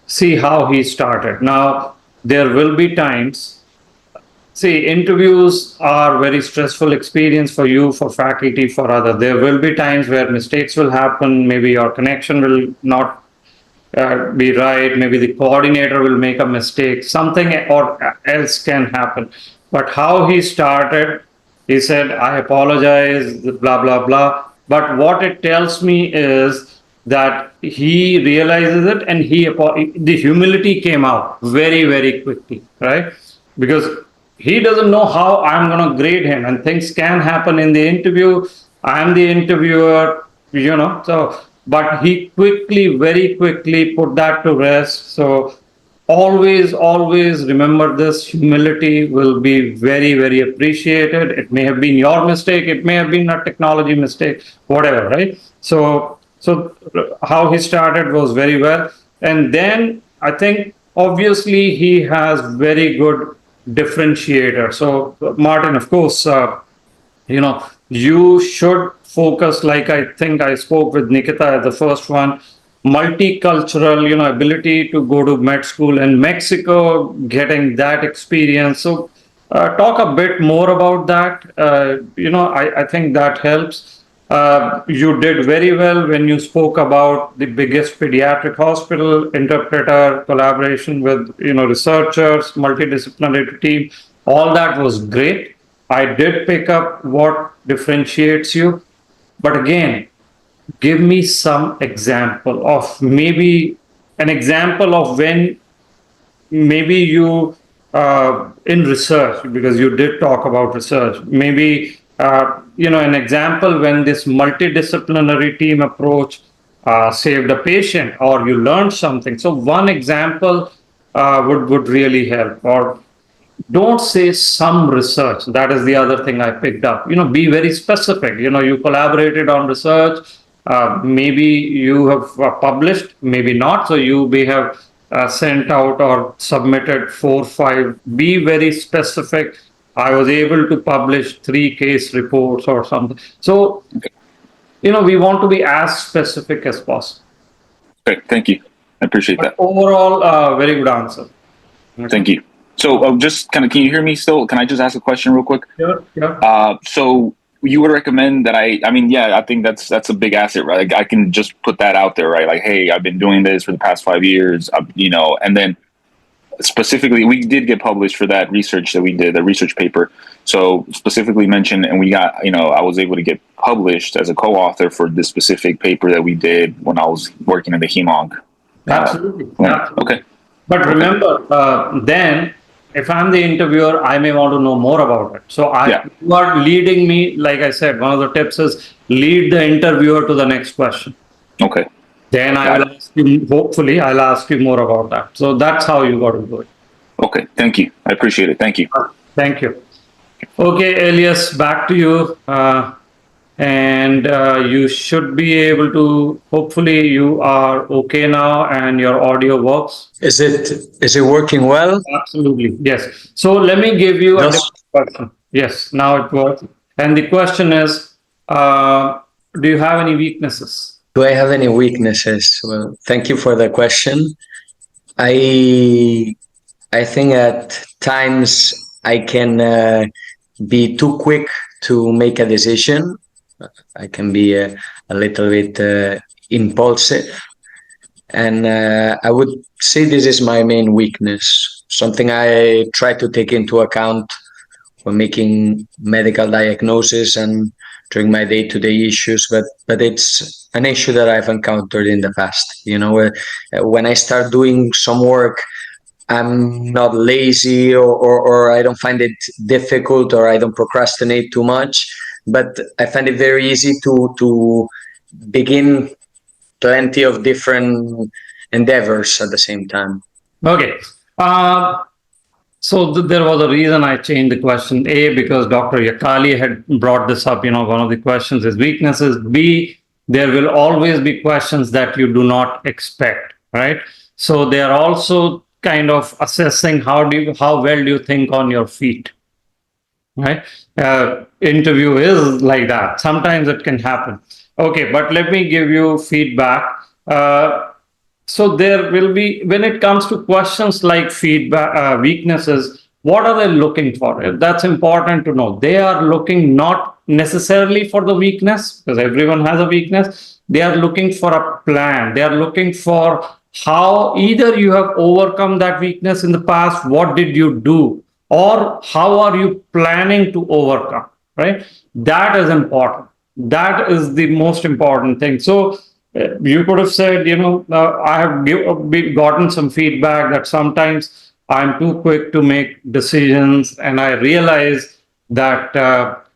See how he started. Now, there will be times. See, interviews are very stressful experience for you, for faculty, for others. There will be times where mistakes will happen. Maybe your connection will not be right. Maybe the coordinator will make a mistake. Something or else can happen. But how he started, he said, I apologize, blah, blah, blah. But what it tells me is that he realizes it and the humility came out very, very quickly, right? Because he doesn't know how I'm going to grade him, and things can happen in the interview. I'm the interviewer, so, but he very quickly put that to rest. So always remember this: humility will be very appreciated. It may have been your mistake, it may have been a technology mistake, whatever, right? So how he started was very well. And then I think obviously he has very good differentiator. So Martin, of course, you should focus, like I think I spoke with Nikita at the first one, multicultural, ability to go to med school in Mexico, getting that experience. So talk a bit more about that. I think that helps. You did very well when you spoke about the biggest pediatric hospital, interpreter, collaboration with, researchers, multidisciplinary team. All that was great. I did pick up what differentiates you. But again, give me some example of maybe an example of when maybe you in research, because you did talk about research, maybe an example when this multidisciplinary team approach saved a patient or you learned something. So one example would really help. Or don't say some research. That is the other thing I picked up. Be very specific. You collaborated on research. Maybe you have published, maybe not. So you may have sent out or submitted 4, 5. Be very specific. I was able to publish 3 case reports or something. So, we want to be as specific as possible. Okay, thank you. I appreciate that. Overall, very good answer. Thank you. So just kind of, can you hear me still? Can I just ask a question real quick? Yeah. So you would recommend that I mean, yeah, I think that's a big asset, right? Like I can just put that out there, right? Like, hey, I've been doing this for the past 5 years, and then specifically, we did get published for that research that we did, the research paper. So specifically mentioned, and we got, I was able to get published as a co-author for this specific paper that we did when I was working in the HEMONC. Absolutely. Okay. But remember, then if I'm the interviewer, I may want to know more about it. So you are leading me, like I said, one of the tips is lead the interviewer to the next question. Okay. Then I will ask you, hopefully I'll ask you more about that. So that's how you got to do it. Okay. Thank you. I appreciate it. Thank you. Thank you. Okay, Elias, back to you. And you should be able to, hopefully you are okay now and your audio works. Is it working well? Absolutely, yes. So let me give you a different question. Yes, now it works. And the question is, do you have any weaknesses? Do I have any weaknesses? Well, thank you for the question. I think at times I can be too quick to make a decision. I can be a little bit impulsive. And I would say this is my main weakness, something I try to take into account when making medical diagnosis and during my day-to-day issues, but it's an issue that I've encountered in the past. When I start doing some work, I'm not lazy or I don't find it difficult or I don't procrastinate too much, but I find it very easy to begin plenty of different endeavors at the same time. Okay. So there was a reason I changed the question. A, because Dr. Yakali had brought this up, one of the questions is weaknesses. B, there will always be questions that you do not expect, right? So they are also kind of assessing how well do you think on your feet, right? Interview is like that. Sometimes it can happen. Okay, but let me give you feedback. So there will be, when it comes to questions like feedback, weaknesses, what are they looking for? That's important to know. They are looking not necessarily for the weakness, because everyone has a weakness. They are looking for a plan. They are looking for how either you have overcome that weakness in the past, what did you do, or how are you planning to overcome, right? That is important. That is the most important thing. So you could have said, I have gotten some feedback that sometimes I'm too quick to make decisions, and I realize that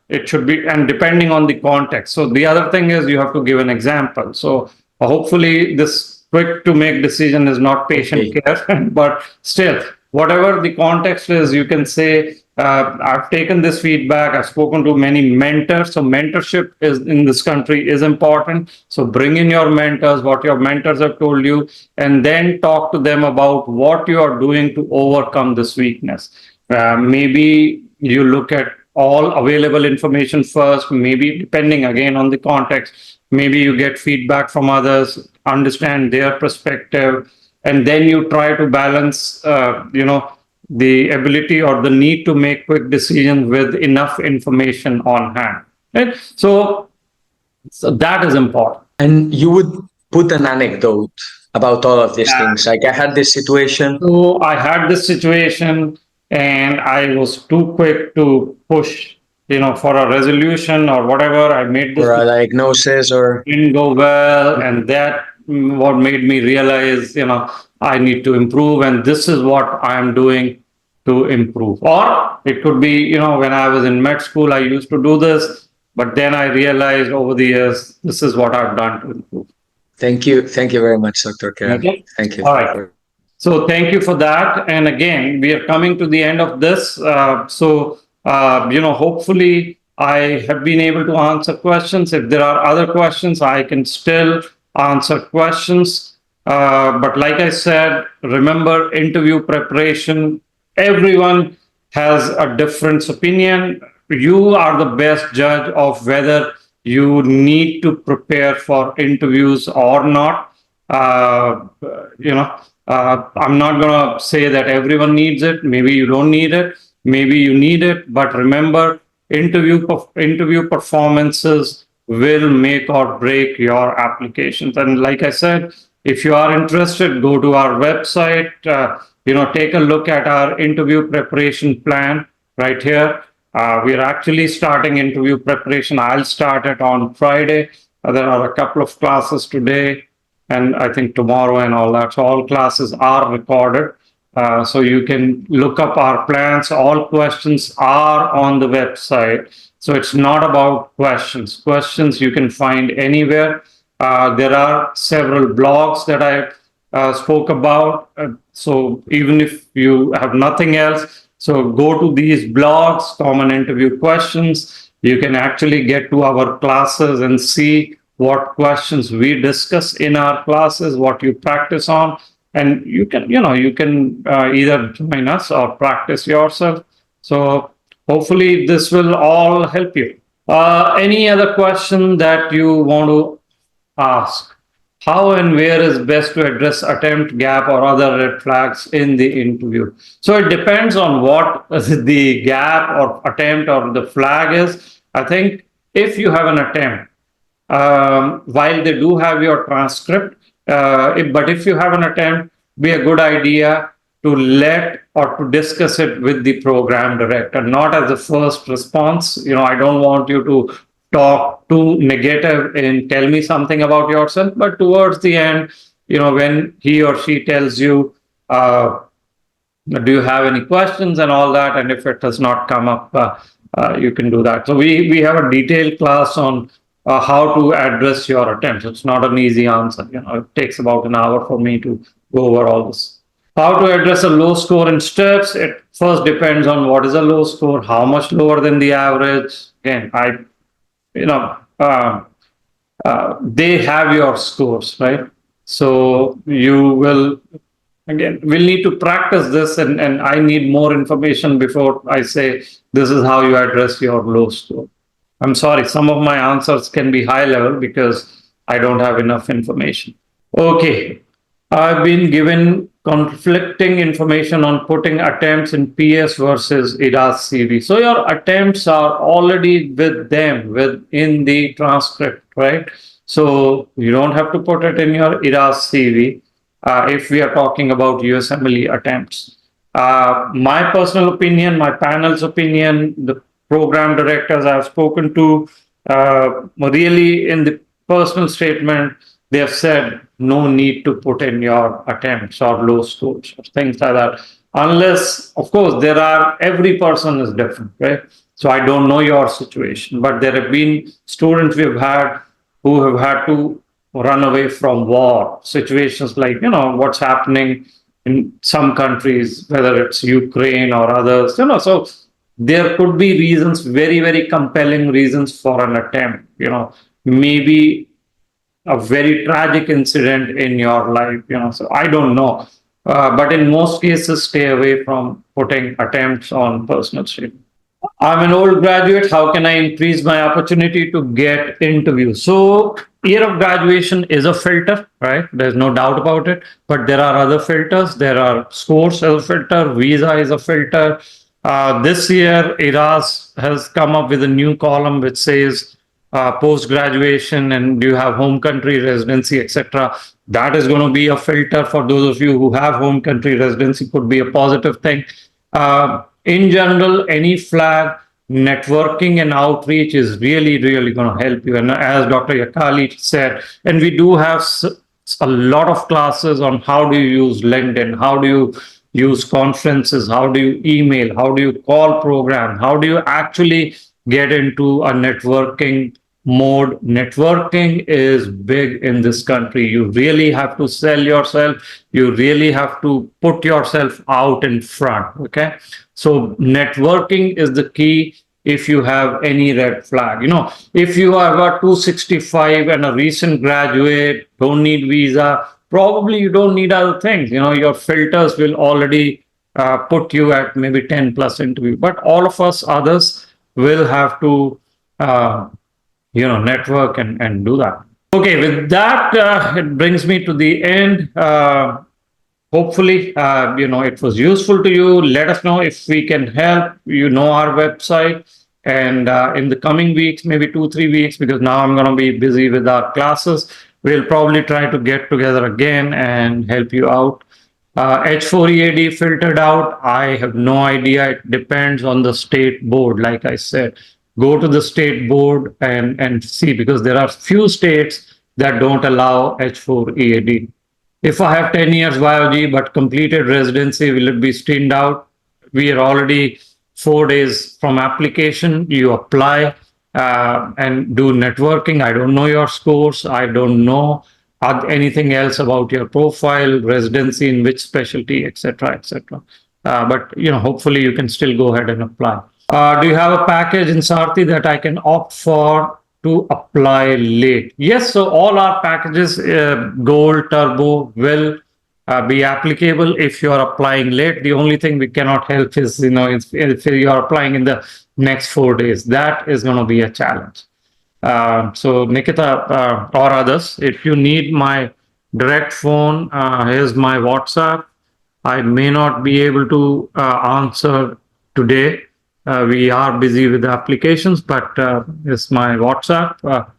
it should be, and depending on the context. So the other thing is you have to give an example. So hopefully this quick to make decision is not patient care, but still, whatever the context is, you can say, I've taken this feedback. I've spoken to many mentors. So mentorship is in this country is important. So bring in your mentors, what your mentors have told you, and then talk to them about what you are doing to overcome this weakness. Maybe you look at all available information first, maybe depending again on the context, maybe you get feedback from others, understand their perspective, and then you try to balance, the ability or the need to make quick decisions with enough information on hand. Right? So that is important. And you would put an anecdote about all of these things. Like I had this situation. So I had this situation and I was too quick to push, for a resolution or whatever. I made this Or a diagnosis or didn't go well, and that what made me realize, I need to improve, and this is what I am doing to improve. Or it could be, when I was in med school, I used to do this, but then I realized over the years, this is what I've done to improve. Thank you very much, Dr. Kiran. Okay. Thank you. All right. So thank you for that. And again, we are coming to the end of this. Hopefully I have been able to answer questions. If there are other questions, I can still answer questions. But like I said, remember interview preparation. Everyone has a different opinion. You are the best judge of whether you need to prepare for interviews or not. I'm not going to say that everyone needs it. Maybe you don't need it. Maybe you need it. But remember, interview performances will make or break your applications. And like I said, if you are interested, go to our website. Take a look at our interview preparation plan right here. We are actually starting interview preparation. I'll start it on Friday. There are a couple of classes today, and I think tomorrow and all that. So all classes are recorded. So you can look up our plans. All questions are on the website. So it's not about questions. Questions you can find anywhere. There are several blogs that I spoke about. So even if you have nothing else, so go to these blogs, common interview questions. You can actually get to our classes and see what questions we discuss in our classes, what you practice on, and you can either join us or practice yourself. So hopefully this will all help you. Any other question that you want to ask? How and where is best to address attempt, gap, or other red flags in the interview? So it depends on what the gap or attempt or the flag is. I think if you have an attempt, while they do have your transcript, but if you have an attempt, be a good idea to let or to discuss it with the program director, not as a first response. I don't want you to talk too negative and tell me something about yourself, but towards the end, when he or she tells you, do you have any questions and all that, and if it does not come up, you can do that. So we have a detailed class on how to address your attempts. It's not an easy answer. It takes about an hour for me to go over all this. How to address a low score in steps? It first depends on what is a low score, how much lower than the average. Again, they have your scores, right? So you will, again, we'll need to practice this, and I need more information before I say this is how you address your low score. I'm sorry, some of my answers can be high level because I don't have enough information. Okay, I've been given conflicting information on putting attempts in PS versus IDAS CV. So your attempts are already with them within the transcript, right? So you don't have to put it in your IDAS CV if we are talking about USMLE attempts. My personal opinion, my panel's opinion, the program directors I've spoken to, really in the personal statement, they have said no need to put in your attempts or low scores or things like that. unless, of course, every person is different, right? So I don't know your situation, but there have been students we've had who have had to run away from war situations, like, what's happening in some countries, whether it's Ukraine or others, so there could be reasons, very, very compelling reasons for an attempt, maybe a very tragic incident in your life, so I don't know. But in most cases, stay away from putting attempts on personal statement. I'm an old graduate. How can I increase my opportunity to get interviews? So, year of graduation is a filter, right? There's no doubt about it. But there are other filters. There are scores as a filter. Visa is a filter. This year, IRAS has come up with a new column which says post graduation and do you have home country residency, etc. That is going to be a filter for those of you who have home country residency. Could be a positive thing. In general, any flag, networking and outreach is really, really going to help you. And as Dr. Yakali said, and we do have a lot of classes on how do you use LinkedIn, how do you use conferences, how do you email, how do you call program, how do you actually get into a networking mode. Networking is big in this country. You really have to sell yourself. You really have to put yourself out in front. Okay. So networking is the key. If you have any red flag, if you are about 265 and a recent graduate, don't need visa, probably you don't need other things. Your filters will already put you at maybe 10 plus interview. But all of us others will have to network and do that. Okay, with that, it brings me to the end. Hopefully, it was useful to you. Let us know if we can help. Our website. And in the coming weeks, maybe 2-3 weeks, because now I'm going to be busy with our classes, we'll probably try to get together again and help you out. H4EAD filtered out, I have no idea. It depends on the state board. Like I said, go to the state board and see, because there are few states that don't allow H4EAD. If I have 10 years YOG but completed residency, will it be streamed out? We are already 4 days from application. You apply and do networking. I don't know your scores. I don't know anything else about your profile, residency, in which specialty, etc., etc. But hopefully you can still go ahead and apply. Do you have a package in Sarthi that I can opt for to apply late? Yes, so all our packages, Gold, Turbo, will be applicable if you are applying late. The only thing we cannot help is, if you are applying in the next 4 days, that is going to be a challenge. So Nikita or others, if you need my direct phone, here's my WhatsApp. I may not be able to answer today. We are busy with the applications, but it's my WhatsApp.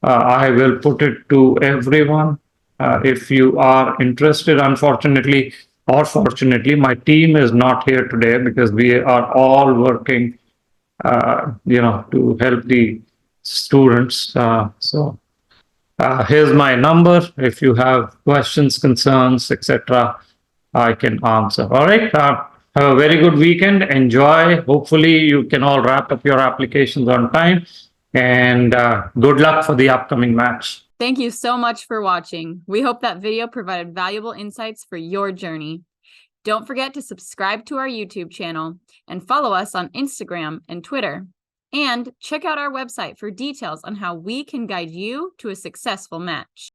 I will put it to everyone. If you are interested, unfortunately or fortunately, my team is not here today because we are all working, to help the students. So here's my number. If you have questions, concerns, etc., I can answer. All right. Have a very good weekend. Enjoy. Hopefully, you can all wrap up your applications on time. And good luck for the upcoming match. Thank you so much for watching. We hope that video provided valuable insights for your journey. Don't forget to subscribe to our YouTube channel and follow us on Instagram and Twitter. And check out our website for details on how we can guide you to a successful match.